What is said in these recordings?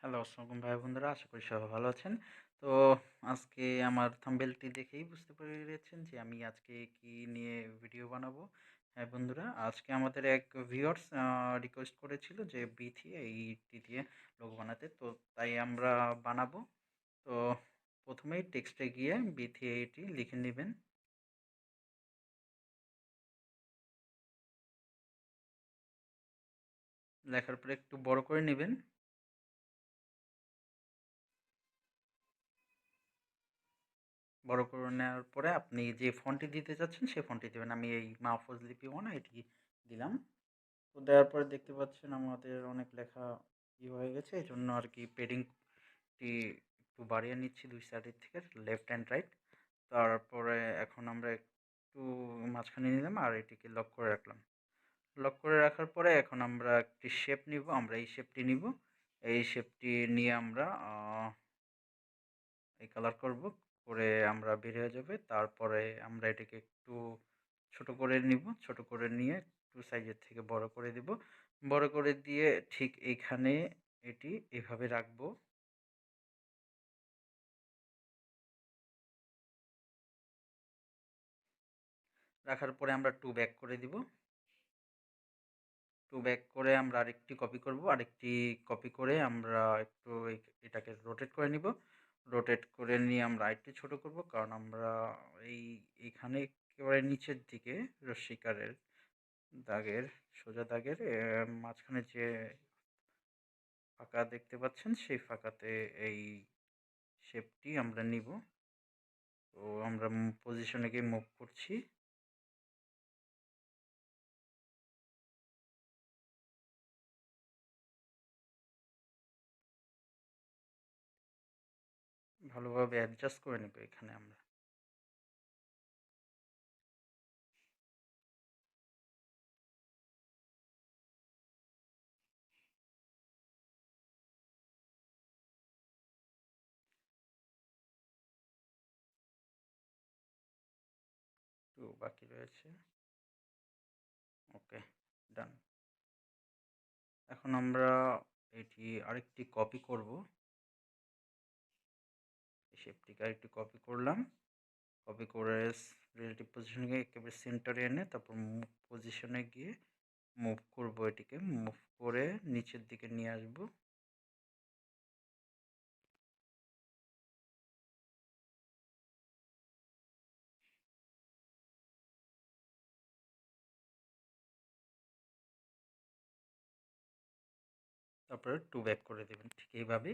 Hello, আসসালামু ভাই বন্ধুরা। আশা করি সবাই ভালো আছেন। তো আজকে আমার থাম্বনেলটি দেখেই বুঝতে পেরেছেন যে আমি আজকে কি নিয়ে ভিডিও বানাবো। হ্যাঁ বন্ধুরা, আজকে আমাদের এক ভিউয়ার্স রিকোয়েস্ট করেছিল যে এইটি দিয়ে লোগো বানাতে। তো তাই আমরা বানাবো। তো প্রথমেই টেক্সটে গিয়ে এইটি লিখে নেবেন। লেখার পরে একটু বড় করে নেবেন। বড় করে নেওয়ার পরে আপনি যে ফন্টটি দিতে চাচ্ছেন সেই ফন্টটি দেবেন। আমি এই মাহফুজ লিপি 1 এটি দিলাম। তো দেওয়ার পরে দেখতে পাচ্ছেন আমাদের অনেক লেখা হয়ে গেছে। এজন্য আরকি পেডিংটি একটু বাড়িয়ে নিচ্ছি ২ সাইডের থেকে লেফট অ্যান্ড রাইট। তারপরে এখন আমরা একটু মাঝখানে নিলাম আর এটিকে লক করে রাখলাম। লক করে রাখার পরে এখন আমরা একটি শেপ নিব। আমরা এই শেপটি নিব। এই শেপটি নিয়ে আমরা এই কালার করব। করে আমরা বের হয়ে যাবে। তারপরে আমরা এটাকে একটু ছোট করে নিব। ছোট করে নিয়ে একটু সাইজের থেকে বড় করে দিব। বড় করে দিয়ে ঠিক এইখানে এটি এভাবে রাখবো। রাখার পরে আমরা 2 ব্যাক করে দিব। 2 ব্যাক করে আমরা আরেকটি কপি করব। আরেকটি কপি করে আমরা একটু এটাকে রোটেট করে নিব। রোটেট করে নিয়ে আমরা আরেকটু ছোট করব। কারণ আমরা এইখানে একেবারে নিচের দিকে রশ্মিকারের দাগের সোজা দাগের মাঝখানে যে ফাঁকা দেখতে পাচ্ছেন সেই ফাঁকাতে এই শেপটি আমরা নিব। তো আমরা পজিশনে গিয়ে মুভ করছি। ভালোভাবে অ্যাডজাস্ট করে নেব এখানে আমরা। একটু বাকি রয়েছে। ওকে, ডান। এখন আমরা এটি আরেকটি কপি করব। এই শেপটিকে আরেকটি কপি করলাম। কপি করে রিলেটিভ পজিশনে গিয়ে একেবারে সেন্টারে এনে তারপর মুভ পজিশনে গিয়ে মুভ করব এটিকে। মুভ করে নিচের দিকে নিয়ে আসব। তারপরে 2 ব্যাক করে দেবেন ঠিক এইভাবে।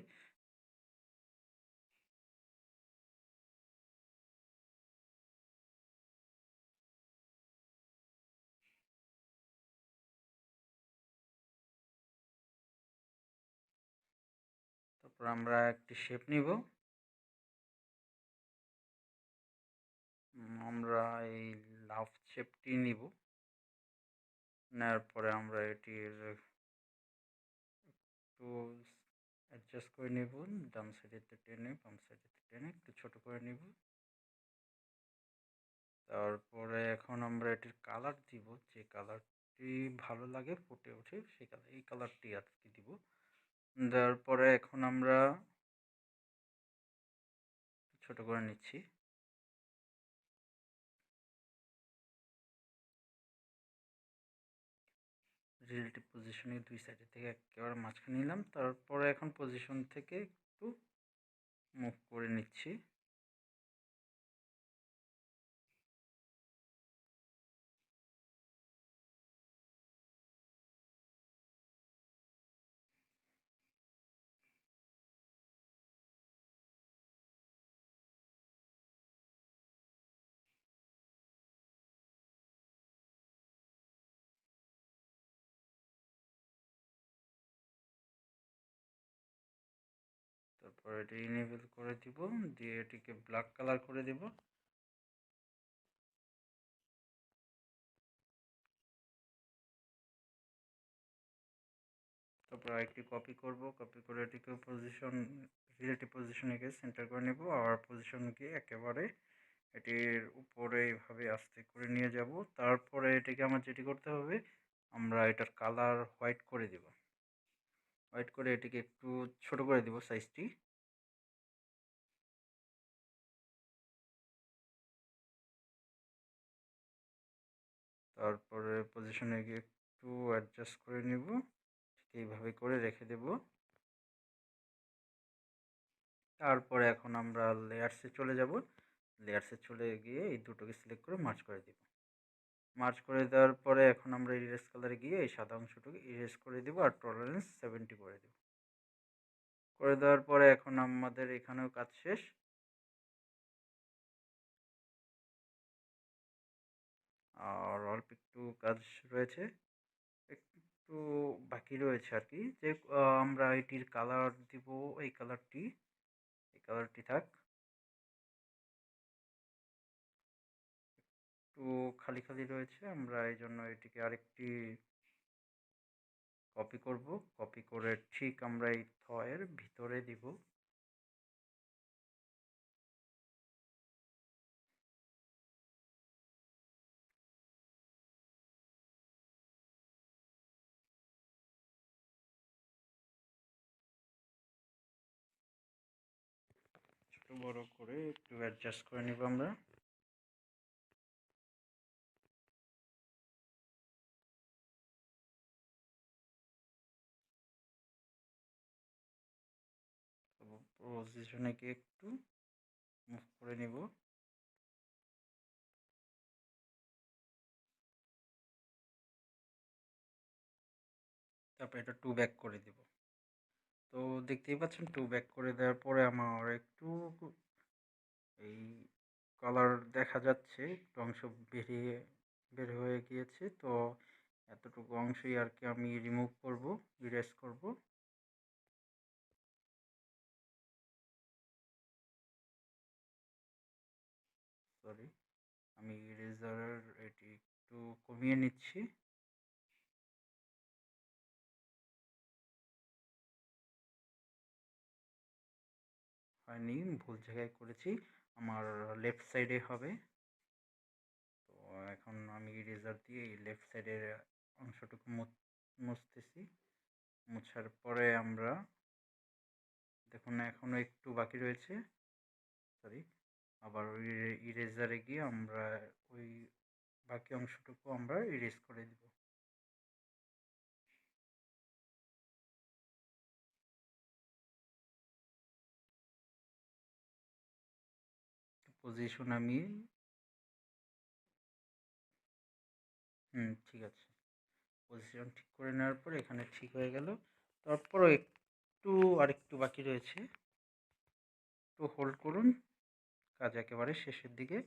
তারপর আমরা একটি শেপ নিব। আমরা এই লাভ শেপটি নিব। নেওয়ার পরে আমরা এটির একটু অ্যাডজাস্ট করে নেব। ডান সাইডেতে টেনে বাম সাইডেতে টেনে একটু ছোট করে নিব। তারপরে এখন আমরা এটির কালার দিব। যে কালারটি ভালো লাগে ফুটে ওঠে সেই কালার, এই কালারটি আর কি দিব। দেওয়ার পরে এখন আমরা ছোট করে নিচ্ছি। রিলেটিভ পজিশনে 2 সাইডের থেকে একেবারে মাঝখানে নিলাম। তারপরে এখন পজিশন থেকে একটু মুভ করে নিচ্ছি। তারপর এটি ইনেবল করে দিব, দিয়ে এটিকে ব্ল্যাক কালার করে দিব। তারপর আরেকটি কপি করব। কপি করে এটিকে রিলেটিভ পজিশনে গিয়ে সেন্টার করে নেব। আর পজিশন গিয়ে একেবারে এটির উপরে এইভাবে আস্তে করে নিয়ে যাব। তারপরে এটিকে আমার যেটি করতে হবে, আমরা এটার কালার হোয়াইট করে দেব। হোয়াইট করে এটিকে একটু ছোট করে দিব সাইজটি। তারপরে পজিশনে গিয়ে একটু অ্যাডজাস্ট করে নিব, ঠিক এইভাবে করে রেখে দেব। তারপরে এখন আমরা লেয়ার্সে চলে যাব। লেয়ার্সে চলে গিয়ে এই দুটোকে সিলেক্ট করে মার্জ করে দিব। মার্জ করে দেওয়ার পরে এখন আমরা ইরেজ কালারে গিয়ে এই সাদা অংশটুকু ইরেজ করে দেব আর টলারেন্স 70 করে দেব। করে দেওয়ার পরে এখন আমাদের এখানেও কাজ শেষ। আর অল্প একটু কাজ রয়েছে, একটু বাকি রয়েছে আর কি, যে আমরা এটির কালার দিব। এই কালারটি থাক, একটু খালি খালি রয়েছে, আমরা এই জন্য এটিকে আরেকটি কপি করব। কপি করে ঠিক আমরা এই থয়ের ভিতরে দিব। ছোট বড় করে একটু অ্যাডজাস্ট করে নিব আমরা। পজিশনে গিয়ে একটু মুভ করে নিব। তারপর এটা 2 ব্যাক করে দিব। তো দেখতেই পাচ্ছেন 2 ব্যাক করে দেওয়ার পরে আমার একটু এই কালার দেখা যাচ্ছে, একটু অংশ বের হয়ে গিয়েছে। তো এতটুকু অংশই আর কি আমি রিমুভ করব, ইরেজ করব। সরি, আমি ইরেজার এটি একটু কমিয়ে নিচ্ছি। হয়নি, ভুল জায়গায় করেছি, আমার লেফট সাইডে হবে। তো এখন আমি ইরেজার দিয়ে এই লেফট সাইডের অংশটুকু মুছতেছি। মুছার পরে আমরা দেখুন এখনও একটু বাকি রয়েছে। সরি, আবার ওই ইরেজারে গিয়ে আমরা ওই বাকি অংশটুকু আমরা ইরেজ করে দিব। পজিশন আমি ঠিক আছে, পজিশন ঠিক করে নেওয়ার পর এখানে ঠিক হয়ে গেল। তারপরও একটু আরেকটু বাকি রয়েছে, একটু হোল্ড করুন, কাজ একেবারে শেষের দিকে।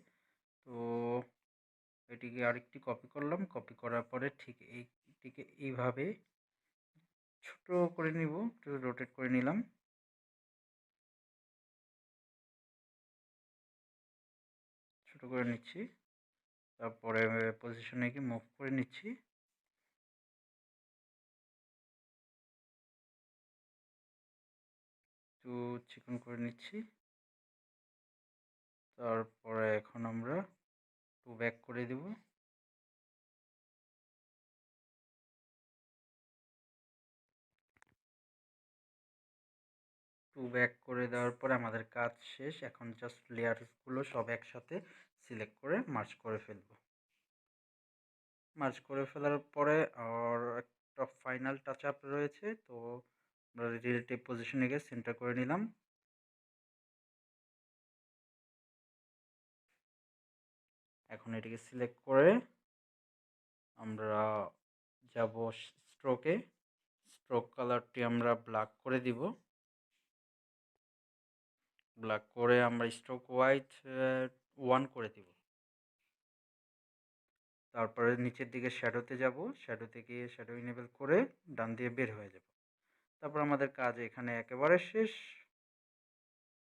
তো এটিকে আরেকটি কপি করলাম, কপি করার পরে ঠিক এইটিকে এইভাবে ছোট করে নিব, একটু রোটেট করে নিলাম। ছোট করে নিচ্ছি, তারপরে পজিশনে গিয়ে মুভ করে নিচ্ছি। একটু চিকন করে নিচ্ছি। তারপরে এখন আমরা 2 ব্যাক করে দেব। 2 ব্যাক করে দেওয়ার পরে আমাদের কাজ শেষ। এখন জাস্ট লেয়ারগুলো সব একসাথে সিলেক্ট করে মার্জ করে ফেলব। মার্জ করে ফেলার পরে আর একটা ফাইনাল টাচ আপ রয়েছে। তো আমরা রিলেটিভ পজিশনে গিয়ে সেন্টার করে নিলাম। এখন এটিকে সিলেক্ট করে আমরা যাব স্ট্রোকে। স্ট্রোক কালারটি আমরা ব্ল্যাক করে দিব। ব্ল্যাক করে আমরা স্ট্রোক হোয়াইট 1 করে দিব। তারপরে নিচের দিকে শ্যাডোতে যাব, শ্যাডোতে গিয়ে শ্যাডো ইনেবল করে ডান দিয়ে বের হয়ে যাব। তারপর আমাদের কাজ এখানে একেবারে শেষ।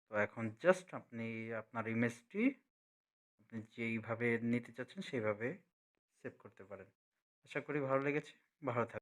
তো এখন জাস্ট আপনি আপনার ইমেজটি আপনি যেইভাবে নিতে চাচ্ছেন সেইভাবে সেভ করতে পারেন। আশা করি ভালো লেগেছে। ভালো থাকবেন।